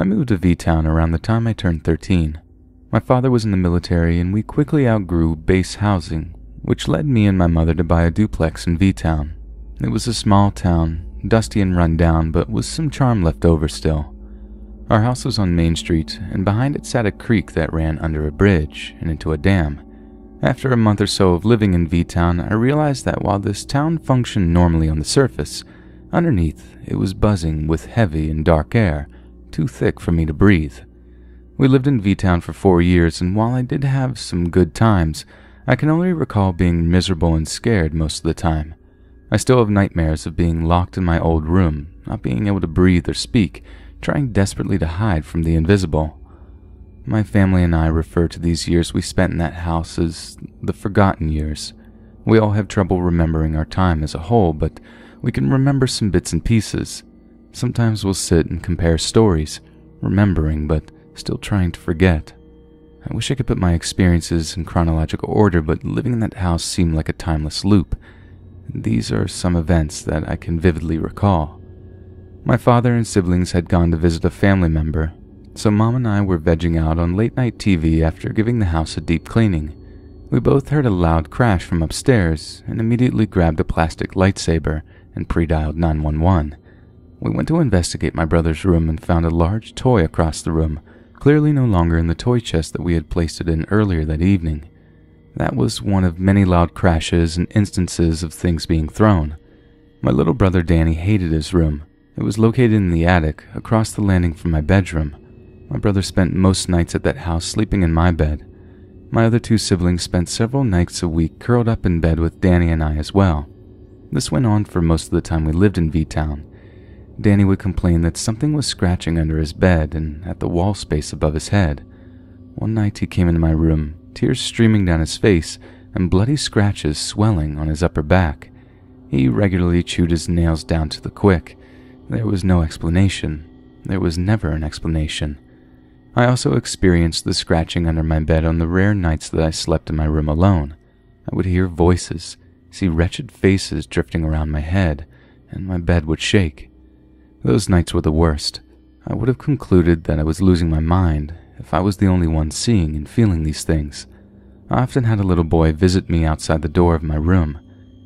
moved to V-Town around the time I turned 13. My father was in the military and we quickly outgrew base housing, which led me and my mother to buy a duplex in V-Town. It was a small town, dusty and run down, but with some charm left over still. Our house was on Main Street, and behind it sat a creek that ran under a bridge and into a dam. After a month or so of living in V-Town, I realized that while this town functioned normally on the surface, underneath it was buzzing with heavy and dark air, too thick for me to breathe. We lived in V-Town for 4 years, and while I did have some good times, I can only recall being miserable and scared most of the time. I still have nightmares of being locked in my old room, not being able to breathe or speak, trying desperately to hide from the invisible. My family and I refer to these years we spent in that house as the forgotten years. We all have trouble remembering our time as a whole, but we can remember some bits and pieces. Sometimes we'll sit and compare stories, remembering but still trying to forget. I wish I could put my experiences in chronological order, but living in that house seemed like a timeless loop. These are some events that I can vividly recall. My father and siblings had gone to visit a family member, so Mom and I were vegging out on late-night TV after giving the house a deep cleaning. We both heard a loud crash from upstairs and immediately grabbed a plastic lightsaber and pre-dialed 911. We went to investigate my brother's room and found a large toy across the room, clearly no longer in the toy chest that we had placed it in earlier that evening. That was one of many loud crashes and instances of things being thrown. My little brother Danny hated his room. It was located in the attic, across the landing from my bedroom. My brother spent most nights at that house sleeping in my bed. My other 2 siblings spent several nights a week curled up in bed with Danny and I as well. This went on for most of the time we lived in V-Town. Danny would complain that something was scratching under his bed and at the wall space above his head. One night he came into my room, tears streaming down his face and bloody scratches swelling on his upper back. He regularly chewed his nails down to the quick. There was no explanation. There was never an explanation. I also experienced the scratching under my bed on the rare nights that I slept in my room alone. I would hear voices, see wretched faces drifting around my head, and my bed would shake. Those nights were the worst. I would have concluded that I was losing my mind if I was the only one seeing and feeling these things. I often had a little boy visit me outside the door of my room.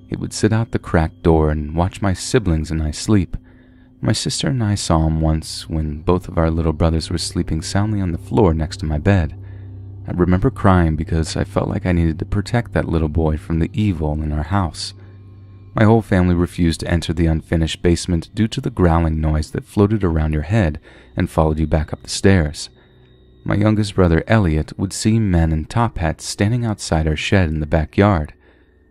He would sit out the cracked door and watch my siblings and I sleep. My sister and I saw him once when both of our little brothers were sleeping soundly on the floor next to my bed. I remember crying because I felt like I needed to protect that little boy from the evil in our house. My whole family refused to enter the unfinished basement due to the growling noise that floated around your head and followed you back up the stairs. My youngest brother Elliot would see men in top hats standing outside our shed in the backyard.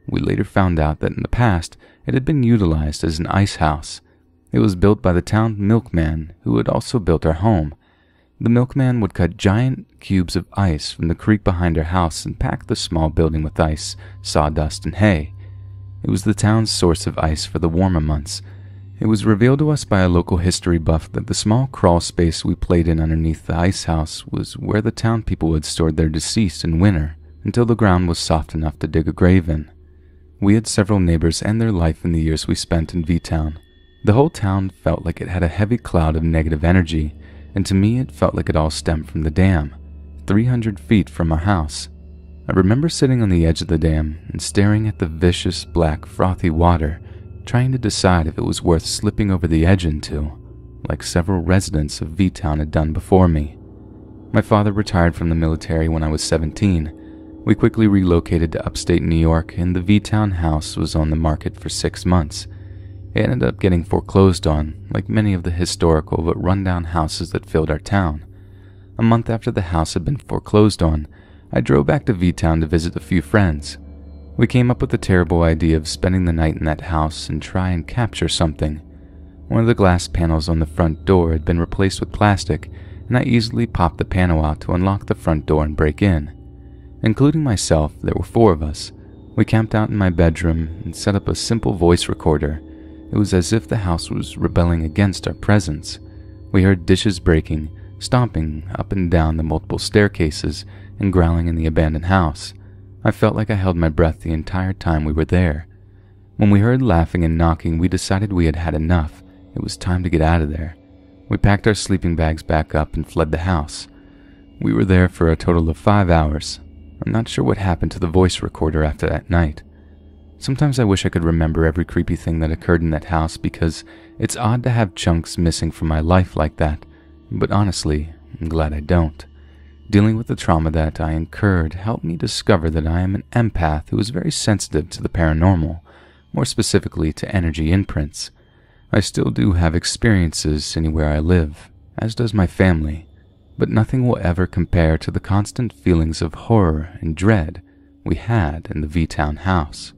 We later found out that in the past it had been utilized as an ice house. It was built by the town milkman who had also built our home. The milkman would cut giant cubes of ice from the creek behind our house and pack the small building with ice, sawdust, and hay. It was the town's source of ice for the warmer months. It was revealed to us by a local history buff that the small crawl space we played in underneath the ice house was where the town people had stored their deceased in winter until the ground was soft enough to dig a grave in. We had several neighbors end their life in the years we spent in V-Town. The whole town felt like it had a heavy cloud of negative energy, and to me it felt like it all stemmed from the dam, 300 feet from our house. I remember sitting on the edge of the dam and staring at the vicious, black, frothy water, trying to decide if it was worth slipping over the edge into, like several residents of V-Town had done before me. My father retired from the military when I was 17. We quickly relocated to upstate New York, and the V-Town house was on the market for 6 months. It ended up getting foreclosed on, like many of the historical but rundown houses that filled our town. A month after the house had been foreclosed on, I drove back to V-Town to visit a few friends. We came up with the terrible idea of spending the night in that house and try and capture something. One of the glass panels on the front door had been replaced with plastic, and I easily popped the panel out to unlock the front door and break in. Including myself, there were 4 of us. We camped out in my bedroom and set up a simple voice recorder. It was as if the house was rebelling against our presence. We heard dishes breaking, stomping up and down the multiple staircases, and growling in the abandoned house. I felt like I held my breath the entire time we were there. When we heard laughing and knocking, we decided we had had enough. It was time to get out of there. We packed our sleeping bags back up and fled the house. We were there for a total of 5 hours. I'm not sure what happened to the voice recorder after that night. Sometimes I wish I could remember every creepy thing that occurred in that house because it's odd to have chunks missing from my life like that, but honestly, I'm glad I don't. Dealing with the trauma that I incurred helped me discover that I am an empath who is very sensitive to the paranormal, more specifically to energy imprints. I still do have experiences anywhere I live, as does my family, but nothing will ever compare to the constant feelings of horror and dread we had in the V-Town house.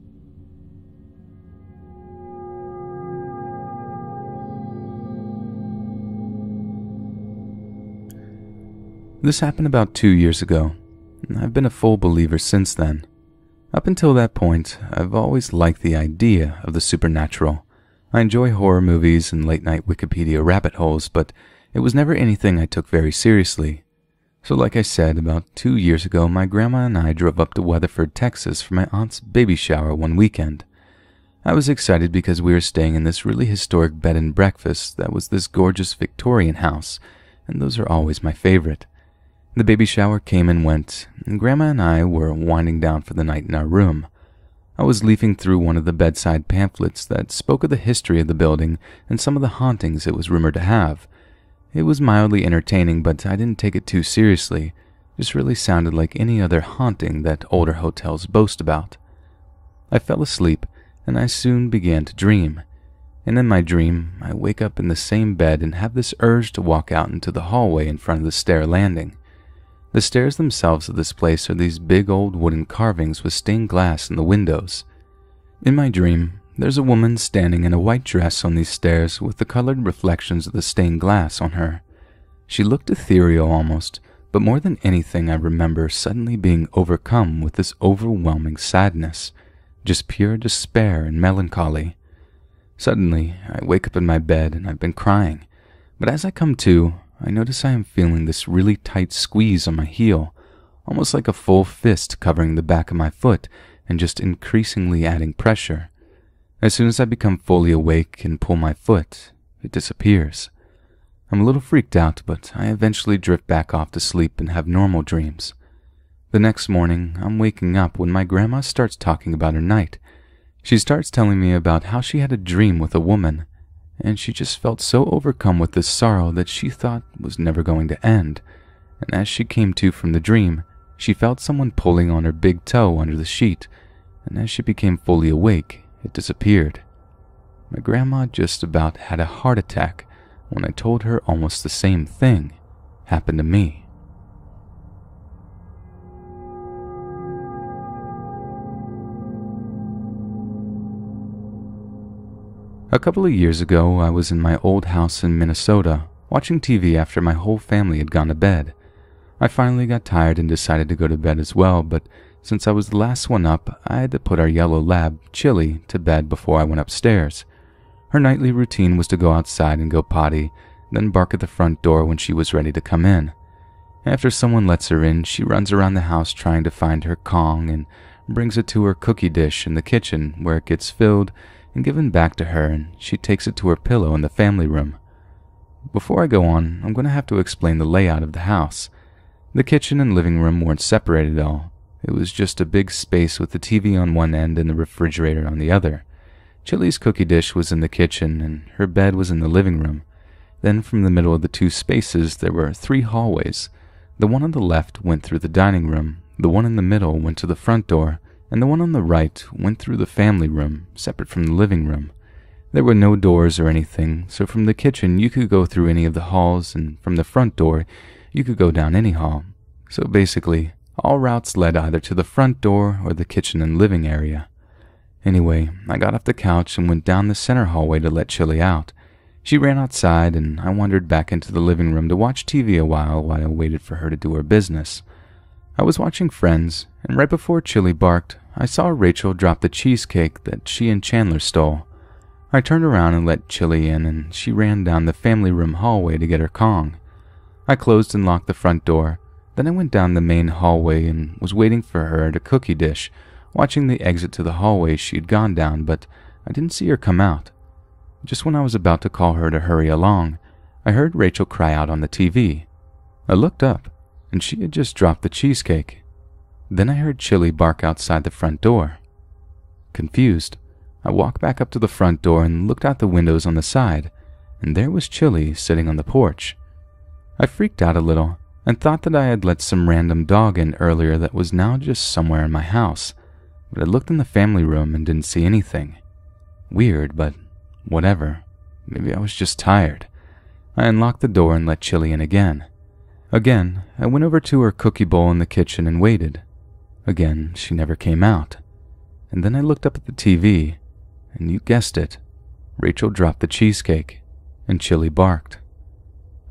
This happened about 2 years ago, and I've been a full believer since then. Up until that point, I've always liked the idea of the supernatural. I enjoy horror movies and late-night Wikipedia rabbit holes, but it was never anything I took very seriously. So like I said, about 2 years ago, my grandma and I drove up to Weatherford, Texas for my aunt's baby shower one weekend. I was excited because we were staying in this really historic bed and breakfast that was this gorgeous Victorian house, and those are always my favorite. The baby shower came and went, and Grandma and I were winding down for the night in our room. I was leafing through one of the bedside pamphlets that spoke of the history of the building and some of the hauntings it was rumored to have. It was mildly entertaining, but I didn't take it too seriously. It just really sounded like any other haunting that older hotels boast about. I fell asleep, and I soon began to dream. And in my dream, I wake up in the same bed and have this urge to walk out into the hallway in front of the stair landing. The stairs themselves of this place are these big old wooden carvings with stained glass in the windows. In my dream, there's a woman standing in a white dress on these stairs with the colored reflections of the stained glass on her. She looked ethereal almost, but more than anything I remember suddenly being overcome with this overwhelming sadness, just pure despair and melancholy. Suddenly, I wake up in my bed and I've been crying, but as I come to, I notice I am feeling this really tight squeeze on my heel, almost like a full fist covering the back of my foot and just increasingly adding pressure. As soon as I become fully awake and pull my foot, it disappears. I'm a little freaked out, but I eventually drift back off to sleep and have normal dreams. The next morning, I'm waking up when my grandma starts talking about her night. She starts telling me about how she had a dream with a woman, and she just felt so overcome with this sorrow that she thought was never going to end, and as she came to from the dream, she felt someone pulling on her big toe under the sheet, and as she became fully awake, it disappeared. My grandma just about had a heart attack when I told her almost the same thing happened to me. A couple of years ago, I was in my old house in Minnesota, watching TV after my whole family had gone to bed. I finally got tired and decided to go to bed as well, but since I was the last one up, I had to put our yellow lab, Chili, to bed before I went upstairs. Her nightly routine was to go outside and go potty, then bark at the front door when she was ready to come in. After someone lets her in, she runs around the house trying to find her Kong and brings it to her cookie dish in the kitchen, where it gets filled and given back to her, and she takes it to her pillow in the family room. Before I go on, I'm going to have to explain the layout of the house. The kitchen and living room weren't separated at all. It was just a big space with the TV on one end and the refrigerator on the other. Chili's cookie dish was in the kitchen, and her bed was in the living room. Then from the middle of the two spaces, there were 3 hallways. The one on the left went through the dining room, the one in the middle went to the front door, and the one on the right went through the family room, separate from the living room. There were no doors or anything, so from the kitchen you could go through any of the halls, and from the front door you could go down any hall. So basically, all routes led either to the front door or the kitchen and living area. Anyway, I got off the couch and went down the center hallway to let Chili out. She ran outside, and I wandered back into the living room to watch TV a while I waited for her to do her business. I was watching Friends, and right before Chili barked, I saw Rachel drop the cheesecake that she and Chandler stole. I turned around and let Chili in, and she ran down the family room hallway to get her Kong. I closed and locked the front door. Then I went down the main hallway and was waiting for her at a cookie dish, watching the exit to the hallway she had gone down, but I didn't see her come out. Just when I was about to call her to hurry along, I heard Rachel cry out on the TV. I looked up, and she had just dropped the cheesecake. Then I heard Chili bark outside the front door. Confused, I walked back up to the front door and looked out the windows on the side, and there was Chili sitting on the porch. I freaked out a little and thought that I had let some random dog in earlier that was now just somewhere in my house, but I looked in the family room and didn't see anything. Weird, but whatever. Maybe I was just tired. I unlocked the door and let Chili in again. Again, I went over to her cookie bowl in the kitchen and waited. Again, she never came out. And then I looked up at the TV, and you guessed it, Rachel dropped the cheesecake, and Chili barked.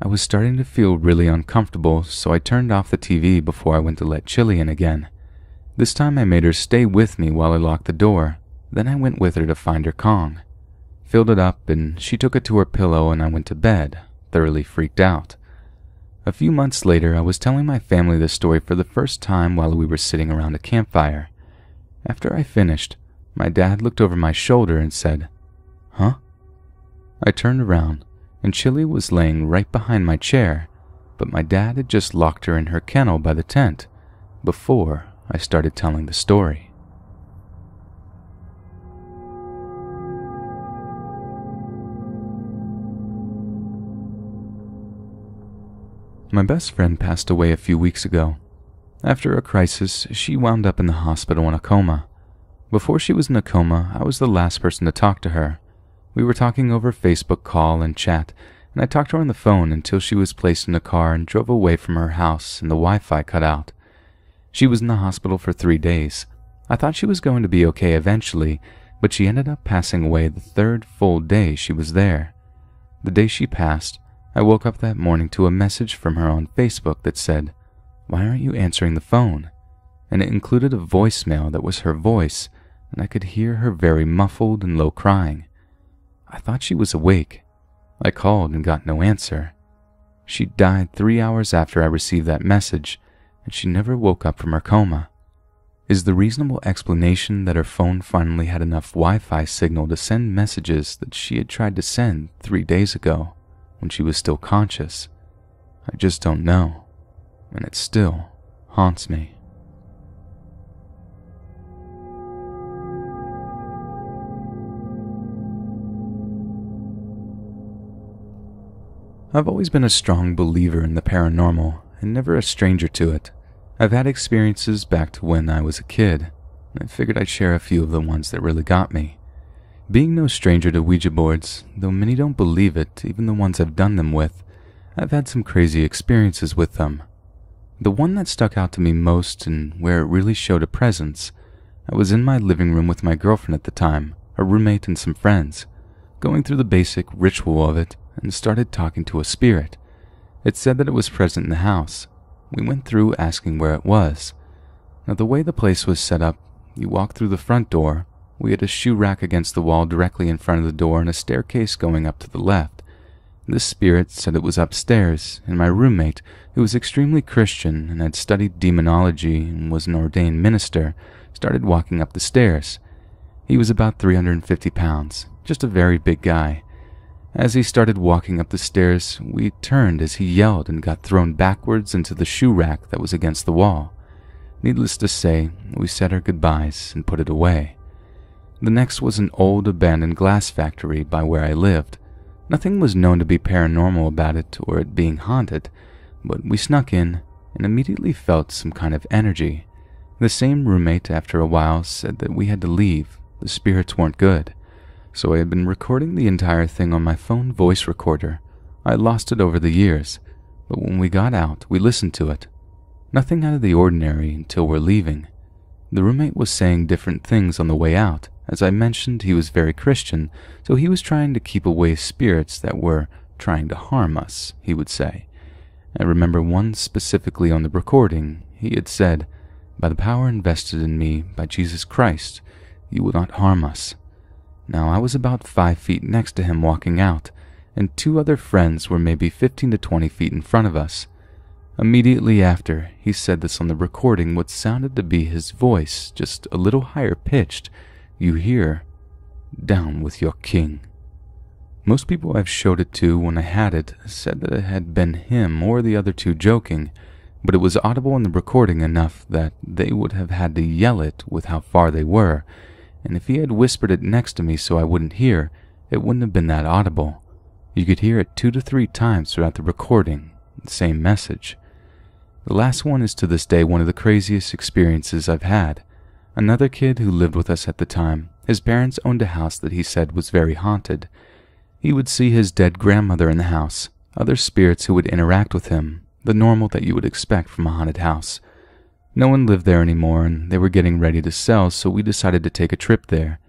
I was starting to feel really uncomfortable, so I turned off the TV before I went to let Chili in again. This time I made her stay with me while I locked the door, then I went with her to find her Kong. Filled it up, and she took it to her pillow, and I went to bed, thoroughly freaked out. A few months later, I was telling my family this story for the first time while we were sitting around a campfire. After I finished, my dad looked over my shoulder and said, "Huh?" I turned around, and Chili was laying right behind my chair, but my dad had just locked her in her kennel by the tent before I started telling the story. My best friend passed away a few weeks ago. After a crisis, she wound up in the hospital in a coma. Before she was in a coma, I was the last person to talk to her. We were talking over Facebook call and chat, and I talked to her on the phone until she was placed in a car and drove away from her house and the Wi-Fi cut out. She was in the hospital for 3 days. I thought she was going to be okay eventually, but she ended up passing away the 3rd full day she was there. The day she passed, I woke up that morning to a message from her on Facebook that said, "Why aren't you answering the phone?" And it included a voicemail that was her voice, and I could hear her very muffled and low crying. I thought she was awake. I called and got no answer. She died 3 hours after I received that message, and she never woke up from her coma. Is the reasonable explanation that her phone finally had enough Wi-Fi signal to send messages that she had tried to send 3 days ago when she was still conscious? I just don't know, and it still haunts me. I've always been a strong believer in the paranormal and never a stranger to it. I've had experiences back to when I was a kid, and I figured I'd share a few of the ones that really got me. Being no stranger to Ouija boards, though many don't believe it, even the ones I've done them with, I've had some crazy experiences with them. The one that stuck out to me most and where it really showed a presence, I was in my living room with my girlfriend at the time, a roommate and some friends, going through the basic ritual of it, and started talking to a spirit. It said that it was present in the house. We went through asking where it was. Now the way the place was set up, you walk through the front door. We had a shoe rack against the wall directly in front of the door and a staircase going up to the left. This spirit said it was upstairs, and my roommate, who was extremely Christian and had studied demonology and was an ordained minister, started walking up the stairs. He was about 350 pounds, just a very big guy. As he started walking up the stairs, we turned as he yelled and got thrown backwards into the shoe rack that was against the wall. Needless to say, we said our goodbyes and put it away. The next was an old abandoned glass factory by where I lived. Nothing was known to be paranormal about it or it being haunted, but we snuck in and immediately felt some kind of energy. The same roommate after a while said that we had to leave. The spirits weren't good. So I had been recording the entire thing on my phone voice recorder. I lost it over the years, but when we got out, we listened to it. Nothing out of the ordinary until we're leaving. The roommate was saying different things on the way out. As I mentioned, he was very Christian, so he was trying to keep away spirits that were trying to harm us, he would say. I remember one specifically on the recording. He had said, "By the power invested in me by Jesus Christ, you will not harm us." Now, I was about 5 feet next to him walking out, and 2 other friends were maybe 15 to 20 feet in front of us. Immediately after, he said this on the recording, what sounded to be his voice, just a little higher pitched. You hear, "Down with your king." Most people I've showed it to when I had it said that it had been him or the other two joking, but it was audible in the recording enough that they would have had to yell it with how far they were, and if he had whispered it next to me so I wouldn't hear, it wouldn't have been that audible. You could hear it 2 to 3 times throughout the recording, the same message. The last one is to this day one of the craziest experiences I've had. Another kid who lived with us at the time, his parents owned a house that he said was very haunted. He would see his dead grandmother in the house, other spirits who would interact with him, the normal that you would expect from a haunted house. No one lived there anymore, and they were getting ready to sell, so we decided to take a trip there.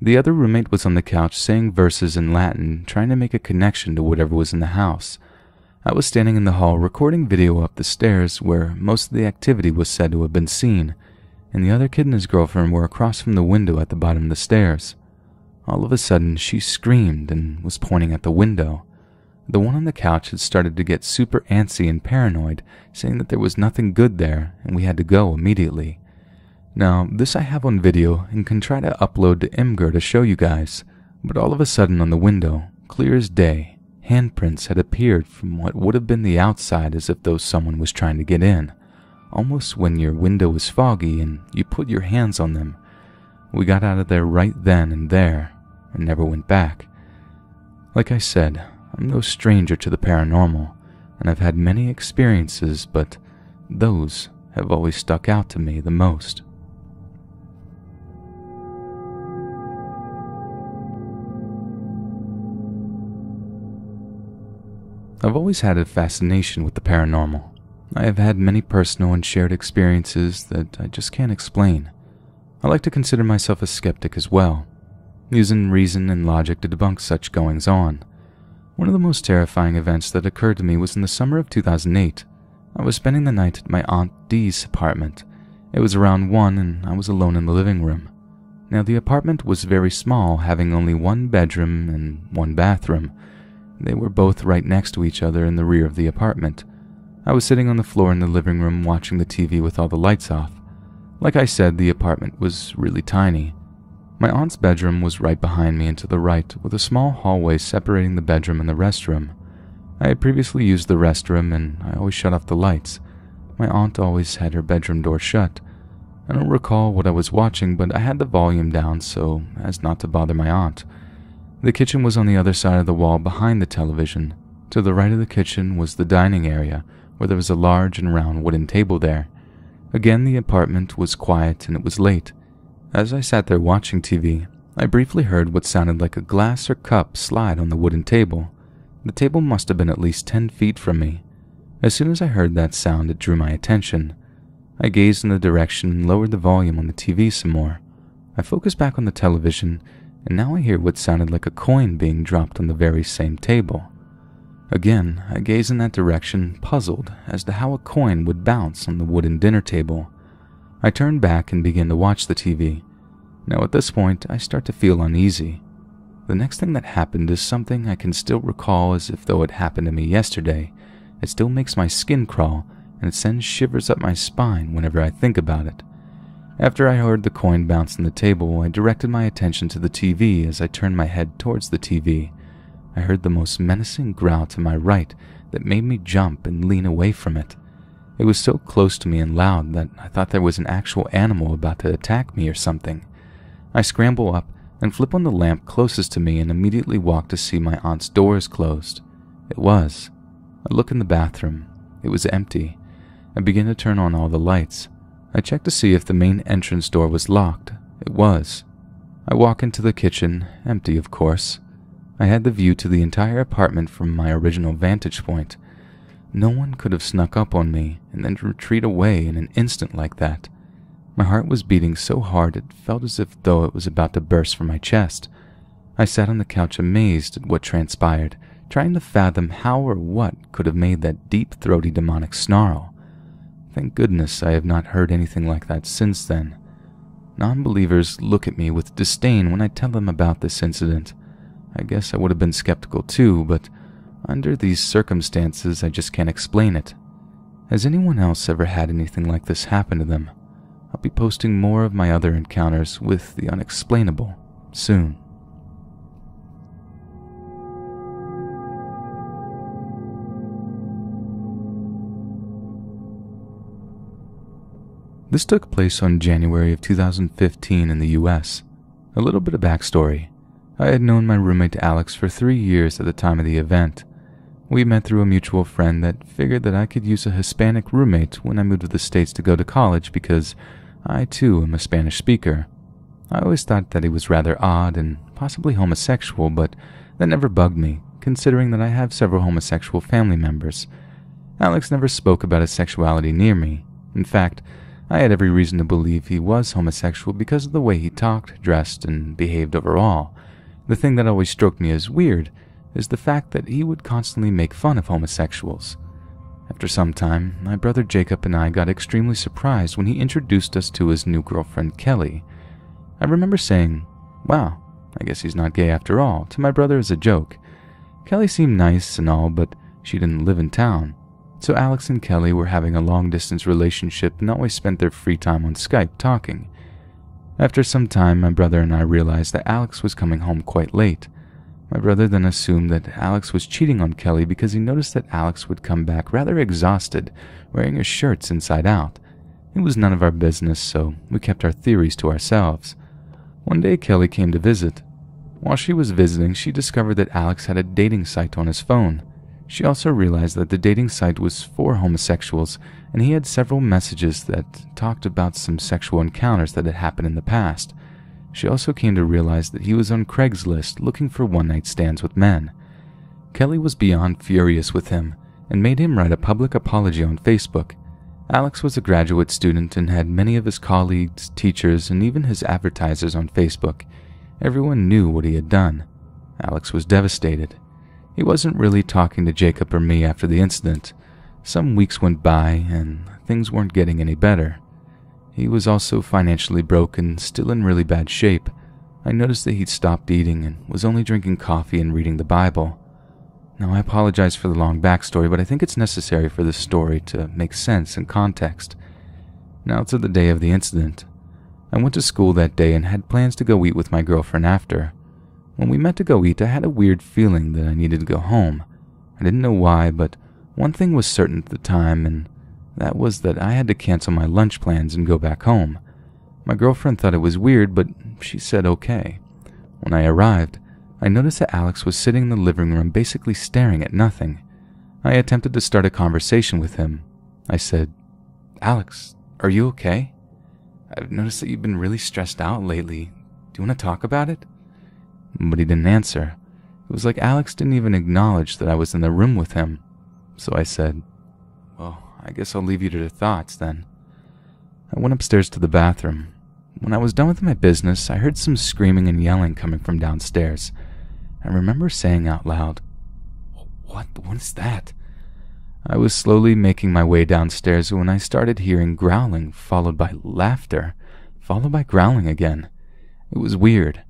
The other roommate was on the couch saying verses in Latin, trying to make a connection to whatever was in the house. I was standing in the hall recording video up the stairs where most of the activity was said to have been seen, and the other kid and his girlfriend were across from the window at the bottom of the stairs. All of a sudden, she screamed and was pointing at the window. The one on the couch had started to get super antsy and paranoid, saying that there was nothing good there and we had to go immediately. Now, this I have on video and can try to upload to Imgur to show you guys, but all of a sudden on the window, clear as day, handprints had appeared from what would have been the outside as if though someone was trying to get in, almost when your window is foggy and you put your hands on them. We got out of there right then and there, and never went back. Like I said, I'm no stranger to the paranormal, and I've had many experiences, but those have always stuck out to me the most. I've always had a fascination with the paranormal. I have had many personal and shared experiences that I just can't explain. I like to consider myself a skeptic as well, using reason and logic to debunk such goings-on. One of the most terrifying events that occurred to me was in the summer of 2008. I was spending the night at my Aunt Dee's apartment. It was around 1 and I was alone in the living room. Now the apartment was very small, having only 1 bedroom and 1 bathroom. They were both right next to each other in the rear of the apartment. I was sitting on the floor in the living room watching the TV with all the lights off. Like I said, the apartment was really tiny. My aunt's bedroom was right behind me and to the right, with a small hallway separating the bedroom and the restroom. I had previously used the restroom and I always shut off the lights. My aunt always had her bedroom door shut. I don't recall what I was watching, but I had the volume down so as not to bother my aunt. The kitchen was on the other side of the wall behind the television. To the right of the kitchen was the dining area, where there was a large and round wooden table there. Again, the apartment was quiet and it was late. As I sat there watching TV, I briefly heard what sounded like a glass or cup slide on the wooden table. The table must have been at least 10 feet from me. As soon as I heard that sound, it drew my attention. I gazed in the direction and lowered the volume on the TV some more. I focused back on the television, and now I hear what sounded like a coin being dropped on the very same table. Again, I gazed in that direction, puzzled as to how a coin would bounce on the wooden dinner table. I turned back and began to watch the TV. Now at this point, I start to feel uneasy. The next thing that happened is something I can still recall as if though it happened to me yesterday. It still makes my skin crawl, and it sends shivers up my spine whenever I think about it. After I heard the coin bounce on the table, I directed my attention to the TV. As I turned my head towards the TV, I heard the most menacing growl to my right that made me jump and lean away from it. It was so close to me and loud that I thought there was an actual animal about to attack me or something. I scramble up and flip on the lamp closest to me and immediately walk to see my aunt's doors closed. It was. I look in the bathroom. It was empty. I begin to turn on all the lights. I check to see if the main entrance door was locked. It was. I walk into the kitchen, empty of course. I had the view to the entire apartment from my original vantage point. No one could have snuck up on me and then retreat away in an instant like that. My heart was beating so hard it felt as if though it was about to burst from my chest. I sat on the couch amazed at what transpired, trying to fathom how or what could have made that deep, throaty, demonic snarl. Thank goodness I have not heard anything like that since then. Non-believers look at me with disdain when I tell them about this incident. I guess I would have been skeptical too, but under these circumstances I just can't explain it. Has anyone else ever had anything like this happen to them? I'll be posting more of my other encounters with the unexplainable soon. This took place on January of 2015 in the US. A little bit of backstory. I had known my roommate Alex for 3 years at the time of the event. We met through a mutual friend that figured that I could use a Hispanic roommate when I moved to the States to go to college because I too am a Spanish speaker. I always thought that he was rather odd and possibly homosexual, but that never bugged me, considering that I have several homosexual family members. Alex never spoke about his sexuality near me. In fact, I had every reason to believe he was homosexual because of the way he talked, dressed, and behaved overall. The thing that always struck me as weird is the fact that he would constantly make fun of homosexuals. After some time, my brother Jacob and I got extremely surprised when he introduced us to his new girlfriend Kelly. I remember saying, "Wow, I guess he's not gay after all," to my brother as a joke. Kelly seemed nice and all, but she didn't live in town. So Alex and Kelly were having a long-distance relationship and always spent their free time on Skype talking. After some time, my brother and I realized that Alex was coming home quite late. My brother then assumed that Alex was cheating on Kelly because he noticed that Alex would come back rather exhausted, wearing his shirts inside out. It was none of our business, so we kept our theories to ourselves. One day, Kelly came to visit. While she was visiting, she discovered that Alex had a dating site on his phone. She also realized that the dating site was for homosexuals, and he had several messages that talked about some sexual encounters that had happened in the past. She also came to realize that he was on Craigslist looking for one-night stands with men. Kelly was beyond furious with him and made him write a public apology on Facebook. Alex was a graduate student and had many of his colleagues, teachers, and even his advertisers on Facebook. Everyone knew what he had done. Alex was devastated. He wasn't really talking to Jacob or me after the incident. Some weeks went by, and things weren't getting any better. He was also financially broke and still in really bad shape. I noticed that he'd stopped eating and was only drinking coffee and reading the Bible. Now, I apologize for the long backstory, but I think it's necessary for this story to make sense and context. Now to the day of the incident. I went to school that day and had plans to go eat with my girlfriend after. When we met to go eat, I had a weird feeling that I needed to go home. I didn't know why, but one thing was certain at the time, and that was that I had to cancel my lunch plans and go back home. My girlfriend thought it was weird, but she said okay. When I arrived, I noticed that Alex was sitting in the living room basically staring at nothing. I attempted to start a conversation with him. I said, "Alex, are you okay? I've noticed that you've been really stressed out lately. Do you want to talk about it?" But he didn't answer. It was like Alex didn't even acknowledge that I was in the room with him. So I said, "Well, I guess I'll leave you to your thoughts then." I went upstairs to the bathroom. When I was done with my business, I heard some screaming and yelling coming from downstairs. I remember saying out loud, What is that?" I was slowly making my way downstairs when I started hearing growling, followed by laughter, followed by growling again. It was weird.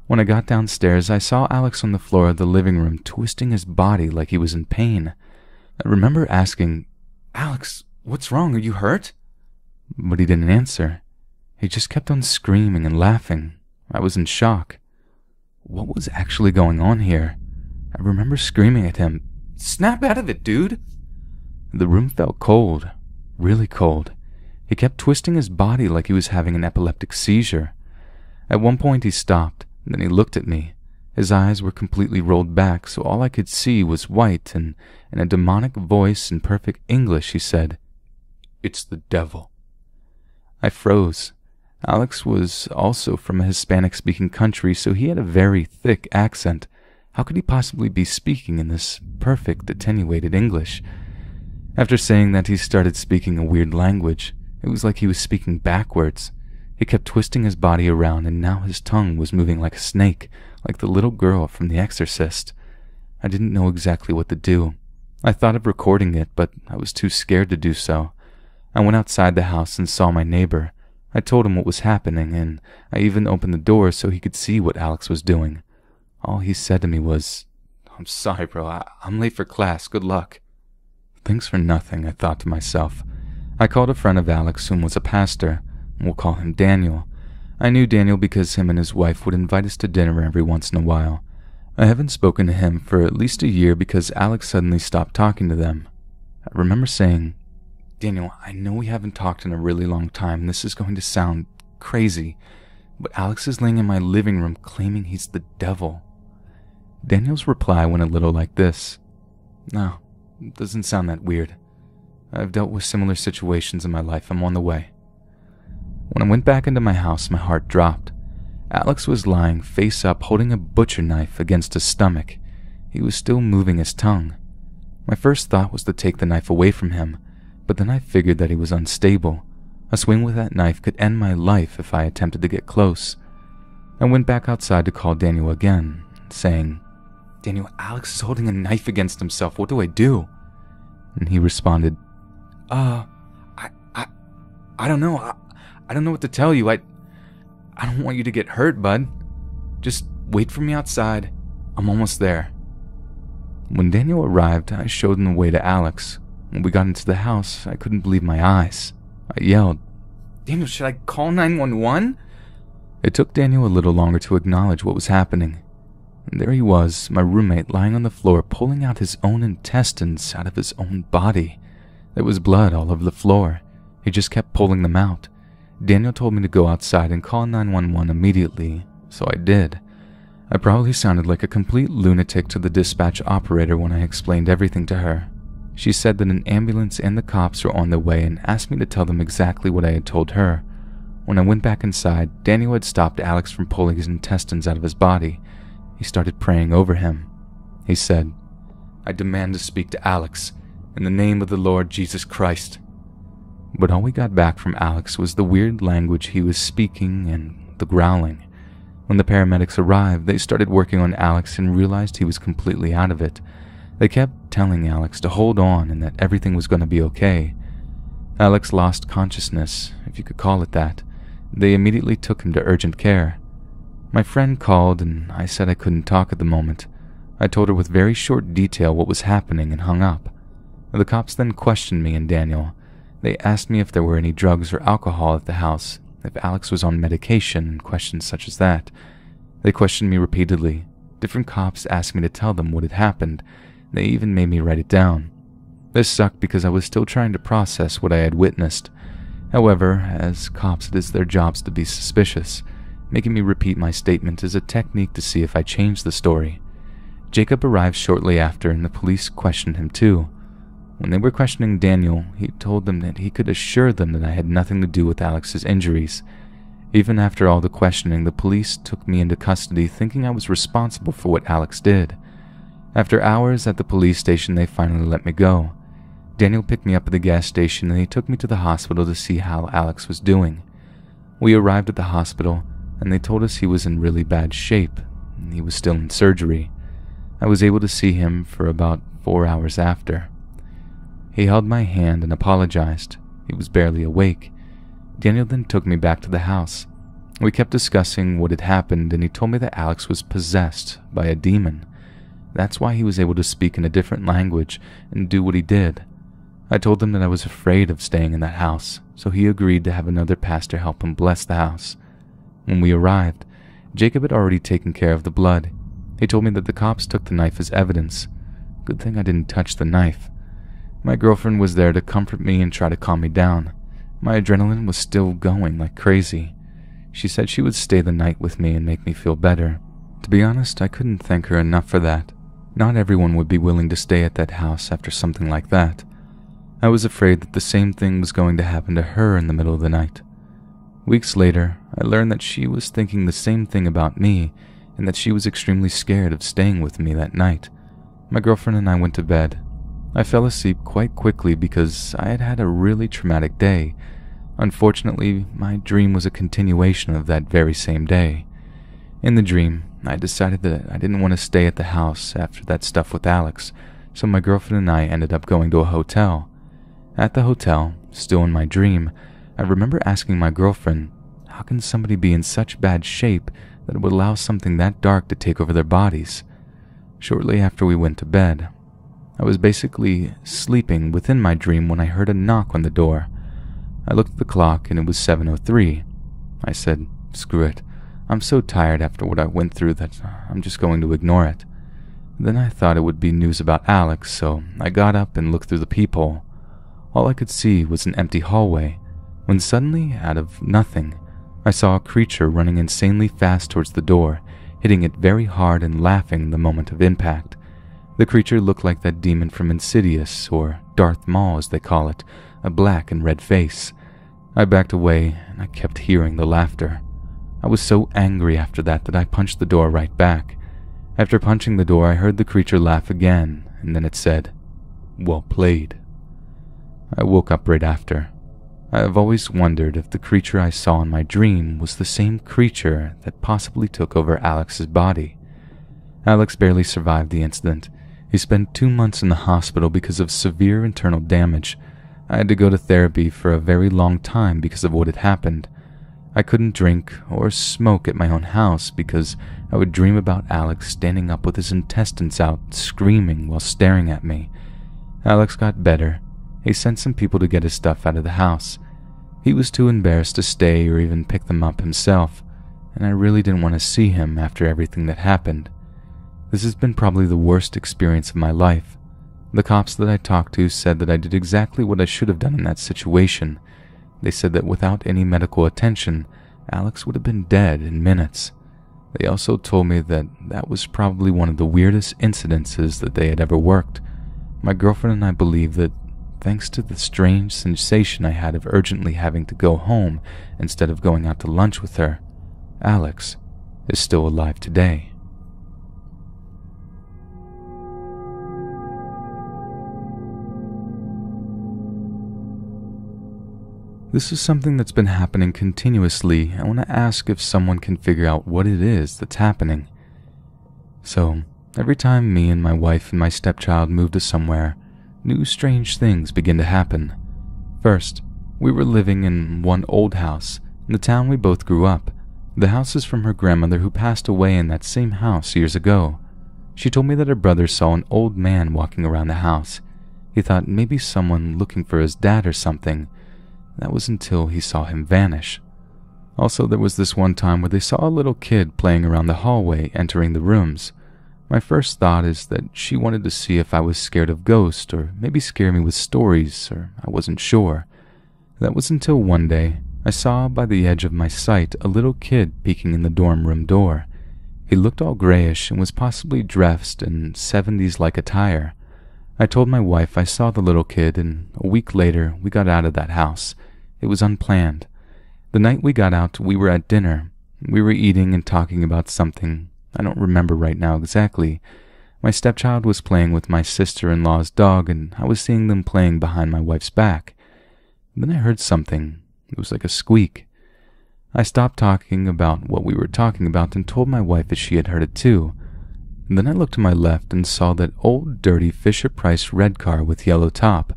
When I got downstairs, I saw Alex on the floor of the living room twisting his body like he was in pain. I remember asking, "Alex, what's wrong? Are you hurt?" But he didn't answer. He just kept on screaming and laughing. I was in shock. What was actually going on here? I remember screaming at him, "Snap out of it, dude!" The room felt cold, really cold. He kept twisting his body like he was having an epileptic seizure. At one point he stopped, and then he looked at me. His eyes were completely rolled back, so all I could see was white, and in a demonic voice in perfect English he said, "It's the devil." I froze. Alex was also from a Hispanic-speaking country, so he had a very thick accent. How could he possibly be speaking in this perfect, attenuated English? After saying that, he started speaking a weird language. It was like he was speaking backwards. He kept twisting his body around, and now his tongue was moving like a snake, like the little girl from The Exorcist. I didn't know exactly what to do. I thought of recording it, but I was too scared to do so. I went outside the house and saw my neighbor. I told him what was happening, and I even opened the door so he could see what Alex was doing. All he said to me was, "I'm sorry, bro. I'm late for class. Good luck." Thanks for nothing, I thought to myself. I called a friend of Alex who was a pastor. We'll call him Daniel. I knew Daniel because him and his wife would invite us to dinner every once in a while. I haven't spoken to him for at least a year because Alex suddenly stopped talking to them. I remember saying, Daniel, I know we haven't talked in a really long time, and this is going to sound crazy, but Alex is laying in my living room claiming he's the devil. Daniel's reply went a little like this. No, it doesn't sound that weird. I've dealt with similar situations in my life. I'm on the way. When I went back into my house, my heart dropped. Alex was lying face up, holding a butcher knife against his stomach. He was still moving his tongue. My first thought was to take the knife away from him, but then I figured that he was unstable. A swing with that knife could end my life if I attempted to get close. I went back outside to call Daniel again, saying, Daniel, Alex is holding a knife against himself. What do I do? And he responded, I don't know. I don't know what to tell you. I don't want you to get hurt, bud. Just wait for me outside. I'm almost there. When Daniel arrived, I showed him the way to Alex. When we got into the house, I couldn't believe my eyes. I yelled, Daniel, should I call 911? It took Daniel a little longer to acknowledge what was happening. And there he was, my roommate, lying on the floor, pulling out his own intestines out of his own body. There was blood all over the floor. He just kept pulling them out. Daniel told me to go outside and call 911 immediately, so I did. I probably sounded like a complete lunatic to the dispatch operator when I explained everything to her. She said that an ambulance and the cops were on their way and asked me to tell them exactly what I had told her. When I went back inside, Daniel had stopped Alex from pulling his intestines out of his body. He started praying over him. He said, I demand to speak to Alex, in the name of the Lord Jesus Christ. But all we got back from Alex was the weird language he was speaking and the growling. When the paramedics arrived, they started working on Alex and realized he was completely out of it. They kept telling Alex to hold on and that everything was going to be okay. Alex lost consciousness, if you could call it that. They immediately took him to urgent care. My friend called and I said I couldn't talk at the moment. I told her with very short detail what was happening and hung up. The cops then questioned me and Daniel. They asked me if there were any drugs or alcohol at the house, if Alex was on medication, and questions such as that. They questioned me repeatedly. Different cops asked me to tell them what had happened. They even made me write it down. This sucked because I was still trying to process what I had witnessed. However, as cops, it is their jobs to be suspicious. Making me repeat my statement is a technique to see if I change the story. Jacob arrived shortly after and the police questioned him too. When they were questioning Daniel, he told them that he could assure them that I had nothing to do with Alex's injuries. Even after all the questioning, the police took me into custody thinking I was responsible for what Alex did. After hours at the police station, they finally let me go. Daniel picked me up at the gas station and he took me to the hospital to see how Alex was doing. We arrived at the hospital and they told us he was in really bad shape and he was still in surgery. I was able to see him for about 4 hours after. He held my hand and apologized. He was barely awake. Daniel then took me back to the house. We kept discussing what had happened and he told me that Alex was possessed by a demon. That's why he was able to speak in a different language and do what he did. I told him that I was afraid of staying in that house, so he agreed to have another pastor help him bless the house. When we arrived, Jacob had already taken care of the blood. He told me that the cops took the knife as evidence. Good thing I didn't touch the knife. My girlfriend was there to comfort me and try to calm me down. My adrenaline was still going like crazy. She said she would stay the night with me and make me feel better. To be honest, I couldn't thank her enough for that. Not everyone would be willing to stay at that house after something like that. I was afraid that the same thing was going to happen to her in the middle of the night. Weeks later, I learned that she was thinking the same thing about me and that she was extremely scared of staying with me that night. My girlfriend and I went to bed. I fell asleep quite quickly because I had had a really traumatic day. Unfortunately, my dream was a continuation of that very same day. In the dream, I decided that I didn't want to stay at the house after that stuff with Alex, so my girlfriend and I ended up going to a hotel. At the hotel, still in my dream, I remember asking my girlfriend, how can somebody be in such bad shape that it would allow something that dark to take over their bodies? Shortly after we went to bed, I was basically sleeping within my dream when I heard a knock on the door. I looked at the clock and it was 7:03. I said, screw it. I'm so tired after what I went through that I'm just going to ignore it. Then I thought it would be news about Alex, so I got up and looked through the peephole. All I could see was an empty hallway, when suddenly, out of nothing, I saw a creature running insanely fast towards the door, hitting it very hard and laughing the moment of impact. The creature looked like that demon from Insidious, or Darth Maul as they call it, a black and red face. I backed away, and I kept hearing the laughter. I was so angry after that I punched the door right back. After punching the door, I heard the creature laugh again, and then it said, "Well played." I woke up right after. I have always wondered if the creature I saw in my dream was the same creature that possibly took over Alex's body. Alex barely survived the incident. He spent 2 months in the hospital because of severe internal damage. I had to go to therapy for a very long time because of what had happened. I couldn't drink or smoke at my own house because I would dream about Alex standing up with his intestines out, screaming while staring at me. Alex got better. He sent some people to get his stuff out of the house. He was too embarrassed to stay or even pick them up himself, and I really didn't want to see him after everything that happened. This has been probably the worst experience of my life. The cops that I talked to said that I did exactly what I should have done in that situation. They said that without any medical attention, Alex would have been dead in minutes. They also told me that that was probably one of the weirdest incidences that they had ever worked. My girlfriend and I believe that thanks to the strange sensation I had of urgently having to go home instead of going out to lunch with her, Alex is still alive today. This is something that's been happening continuously. I want to ask if someone can figure out what it is that's happening. So, every time me and my wife and my stepchild move to somewhere, new strange things begin to happen. First, we were living in one old house in the town we both grew up. The house is from her grandmother who passed away in that same house years ago. She told me that her brother saw an old man walking around the house. He thought maybe someone looking for his dad or something. That was until he saw him vanish. Also, there was this one time where they saw a little kid playing around the hallway, entering the rooms. My first thought is that she wanted to see if I was scared of ghosts, or maybe scare me with stories, or I wasn't sure. That was until one day, I saw by the edge of my sight a little kid peeking in the dorm room door. He looked all grayish and was possibly dressed in 70s-like attire. I told my wife I saw the little kid, and a week later we got out of that house. It was unplanned. The night we got out, we were at dinner. We were eating and talking about something. I don't remember right now exactly. My stepchild was playing with my sister-in-law's dog, and I was seeing them playing behind my wife's back. Then I heard something. It was like a squeak. I stopped talking about what we were talking about and told my wife that she had heard it too. And then I looked to my left and saw that old, dirty Fisher-Price red car with yellow top.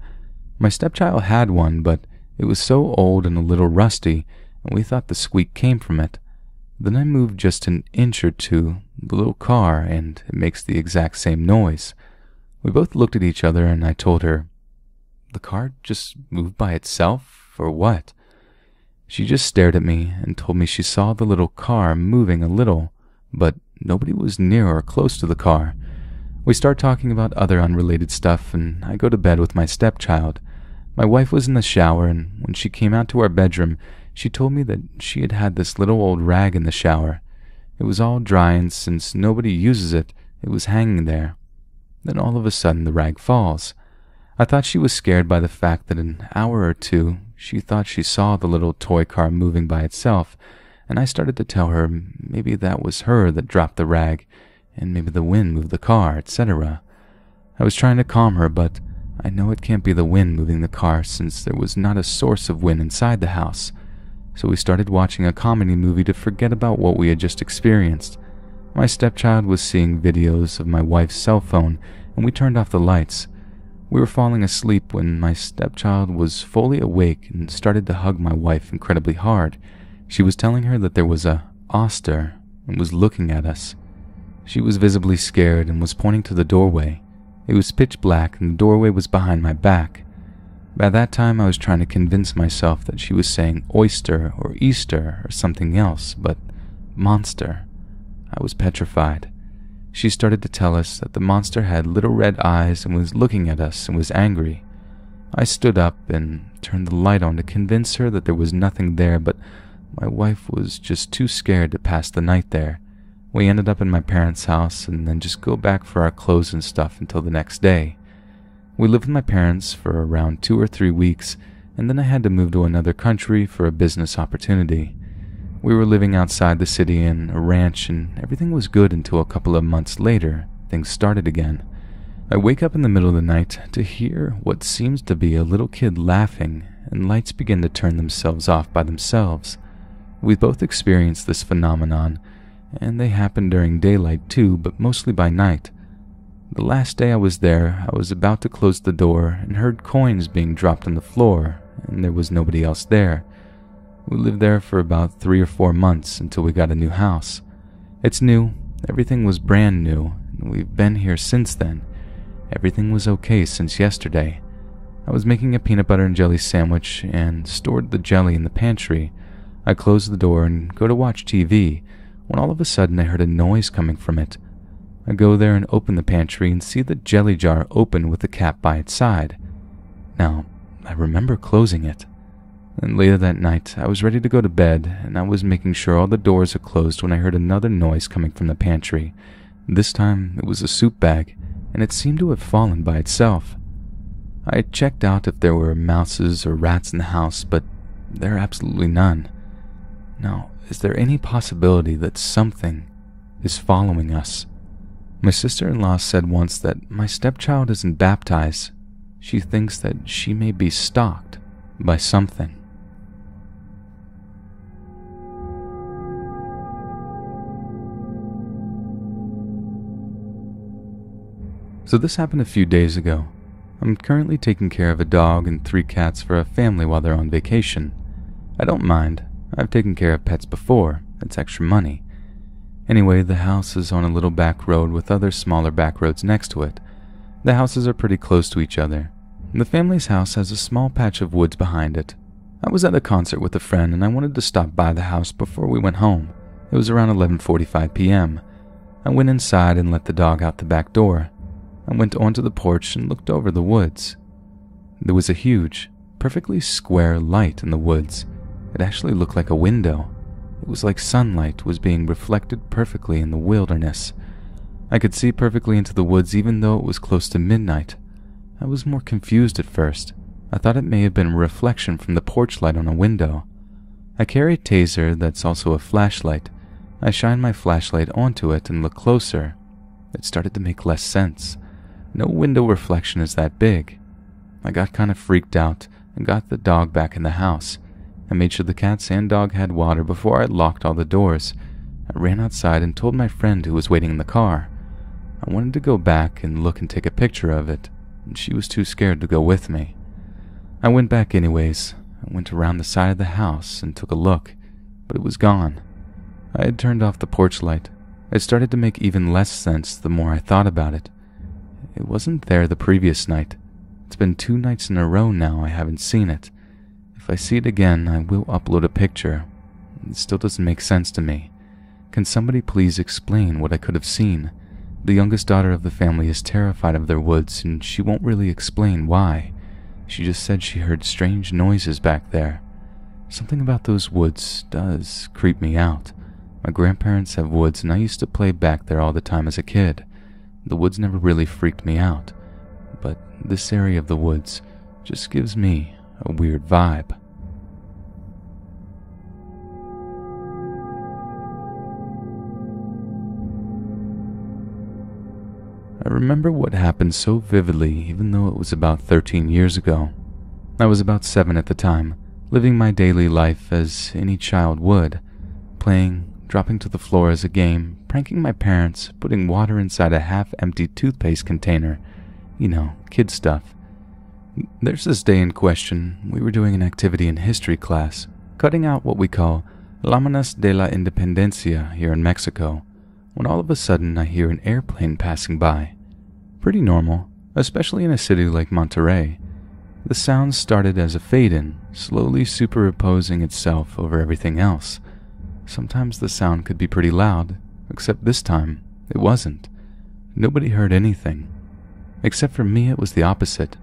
My stepchild had one, but it was so old and a little rusty, and we thought the squeak came from it. Then I moved just an inch or two, the little car, and it makes the exact same noise. We both looked at each other, and I told her, "The car just moved by itself, or what?" She just stared at me and told me she saw the little car moving a little, but nobody was near or close to the car. We start talking about other unrelated stuff, and I go to bed with my stepchild. My wife was in the shower, and when she came out to our bedroom, she told me that she had had this little old rag in the shower. It was all dry, and since nobody uses it, it was hanging there. Then all of a sudden the rag falls. I thought she was scared by the fact that an hour or two she thought she saw the little toy car moving by itself, and I started to tell her maybe that was her that dropped the rag, and maybe the wind moved the car, etc. I was trying to calm her, but I know it can't be the wind moving the car since there was not a source of wind inside the house. So we started watching a comedy movie to forget about what we had just experienced. My stepchild was seeing videos of my wife's cell phone, and we turned off the lights. We were falling asleep when my stepchild was fully awake and started to hug my wife incredibly hard. She was telling her that there was a Oster and was looking at us. She was visibly scared and was pointing to the doorway. It was pitch black and the doorway was behind my back. By that time I was trying to convince myself that she was saying oyster or Easter or something else, but monster. I was petrified. She started to tell us that the monster had little red eyes and was looking at us and was angry. I stood up and turned the light on to convince her that there was nothing there, but my wife was just too scared to pass the night there. We ended up in my parents' house and then just go back for our clothes and stuff until the next day. We lived with my parents for around 2 or 3 weeks, and then I had to move to another country for a business opportunity. We were living outside the city in a ranch, and everything was good until a couple of months later, things started again. I wake up in the middle of the night to hear what seems to be a little kid laughing, and lights begin to turn themselves off by themselves. We both experienced this phenomenon, and they happen during daylight too, but mostly by night. The last day I was there, I was about to close the door and heard coins being dropped on the floor, and there was nobody else there. We lived there for about 3 or 4 months until we got a new house. It's new, everything was brand new, and we've been here since then. Everything was okay since yesterday. I was making a peanut butter and jelly sandwich and stored the jelly in the pantry. I closed the door and go to watch TV, when all of a sudden I heard a noise coming from it. I go there and open the pantry and see the jelly jar open with the cap by its side. Now, I remember closing it. And later that night, I was ready to go to bed, and I was making sure all the doors are closed when I heard another noise coming from the pantry. This time, it was a soup bag, and it seemed to have fallen by itself. I had checked out if there were mouses or rats in the house, but there are absolutely none. Now, is there any possibility that something is following us? My sister-in-law said once that my stepchild isn't baptized. She thinks that she may be stalked by something. So this happened a few days ago. I'm currently taking care of a dog and 3 cats for a family while they're on vacation. I don't mind. I've taken care of pets before. It's extra money. Anyway, the house is on a little back road with other smaller back roads next to it. The houses are pretty close to each other. The family's house has a small patch of woods behind it. I was at a concert with a friend and I wanted to stop by the house before we went home. It was around 11:45 p.m. I went inside and let the dog out the back door. I went onto the porch and looked over the woods. There was a huge, perfectly square light in the woods. It actually looked like a window. It was like sunlight was being reflected perfectly in the wilderness. I could see perfectly into the woods even though it was close to midnight. I was more confused at first. I thought it may have been a reflection from the porch light on a window. I carry a taser that's also a flashlight. I shine my flashlight onto it and look closer. It started to make less sense. No window reflection is that big. I got kind of freaked out and got the dog back in the house. I made sure the cats and dog had water before I locked all the doors. I ran outside and told my friend who was waiting in the car. I wanted to go back and look and take a picture of it, and she was too scared to go with me. I went back anyways. I went around the side of the house and took a look, but it was gone. I had turned off the porch light. It started to make even less sense the more I thought about it. It wasn't there the previous night. It's been 2 nights in a row now I haven't seen it. If I see it again, I will upload a picture. It still doesn't make sense to me. Can somebody please explain what I could have seen? The youngest daughter of the family is terrified of their woods, and she won't really explain why. She just said she heard strange noises back there. Something about those woods does creep me out. My grandparents have woods, and I used to play back there all the time as a kid. The woods never really freaked me out, but this area of the woods just gives me a weird vibe. I remember what happened so vividly even though it was about 13 years ago. I was about 7 at the time, living my daily life as any child would, playing, dropping to the floor as a game, pranking my parents, putting water inside a half-empty toothpaste container. You know, kid stuff. There's this day in question, we were doing an activity in history class, cutting out what we call Láminas de la Independencia here in Mexico, when all of a sudden I hear an airplane passing by. Pretty normal, especially in a city like Monterrey. The sound started as a fade-in, slowly superimposing itself over everything else. Sometimes the sound could be pretty loud, except this time, it wasn't. Nobody heard anything. Except for me, it was the opposite.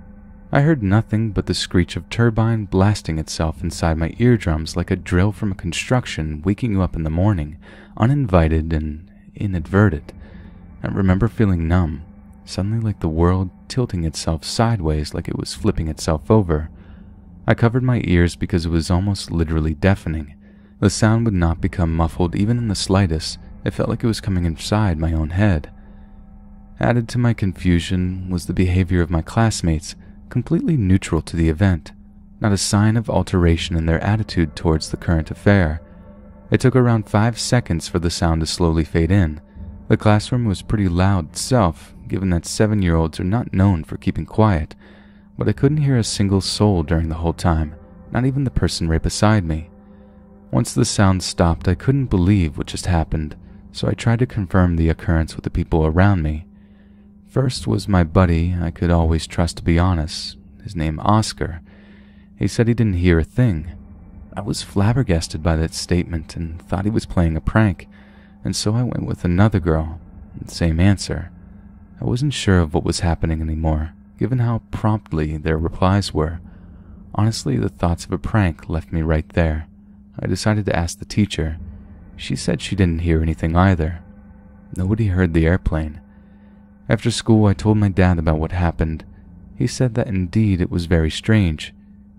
I heard nothing but the screech of turbine blasting itself inside my eardrums like a drill from a construction waking you up in the morning, uninvited and inadvertent. I remember feeling numb, suddenly like the world tilting itself sideways like it was flipping itself over. I covered my ears because it was almost literally deafening. The sound would not become muffled even in the slightest. It felt like it was coming inside my own head. Added to my confusion was the behavior of my classmates, completely neutral to the event, not a sign of alteration in their attitude towards the current affair. It took around 5 seconds for the sound to slowly fade in. The classroom was pretty loud itself, given that 7-year-olds are not known for keeping quiet, but I couldn't hear a single soul during the whole time, not even the person right beside me. Once the sound stopped, I couldn't believe what just happened, so I tried to confirm the occurrence with the people around me. First was my buddy I could always trust to be honest, his name Oscar. He said he didn't hear a thing. I was flabbergasted by that statement and thought he was playing a prank, and so I went with another girl, same answer. I wasn't sure of what was happening anymore, given how promptly their replies were. Honestly, the thoughts of a prank left me right there. I decided to ask the teacher. She said she didn't hear anything either. Nobody heard the airplane. After school, I told my dad about what happened. He said that indeed it was very strange.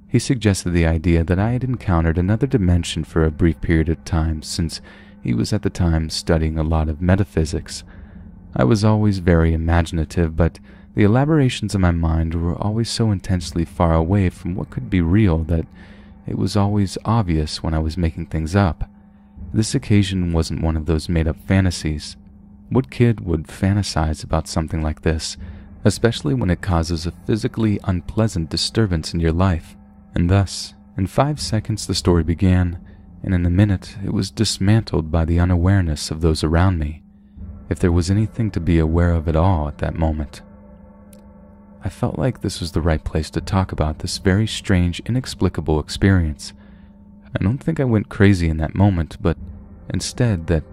He suggested the idea that I had encountered another dimension for a brief period of time, since he was at the time studying a lot of metaphysics. I was always very imaginative, but the elaborations in my mind were always so intensely far away from what could be real that it was always obvious when I was making things up. This occasion wasn't one of those made-up fantasies. What kid would fantasize about something like this, especially when it causes a physically unpleasant disturbance in your life? And thus, in 5 seconds the story began, and in a minute it was dismantled by the unawareness of those around me, if there was anything to be aware of at all at that moment. I felt like this was the right place to talk about this very strange, inexplicable experience. I don't think I went crazy in that moment, but instead that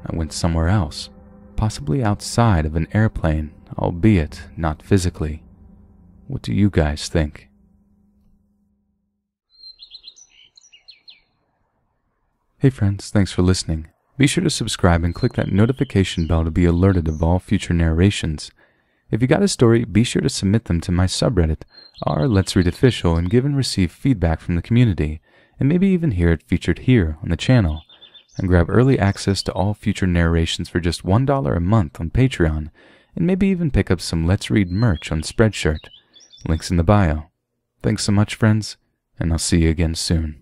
I went somewhere else. Possibly outside of an airplane, albeit not physically. What do you guys think? Hey friends, thanks for listening. Be sure to subscribe and click that notification bell to be alerted of all future narrations. If you got a story, be sure to submit them to my subreddit, r/LetsReadOfficial, and give and receive feedback from the community, and maybe even hear it featured here on the channel. And grab early access to all future narrations for just $1 a month on Patreon, and maybe even pick up some Let's Read merch on Spreadshirt. Links in the bio. Thanks so much, friends, and I'll see you again soon.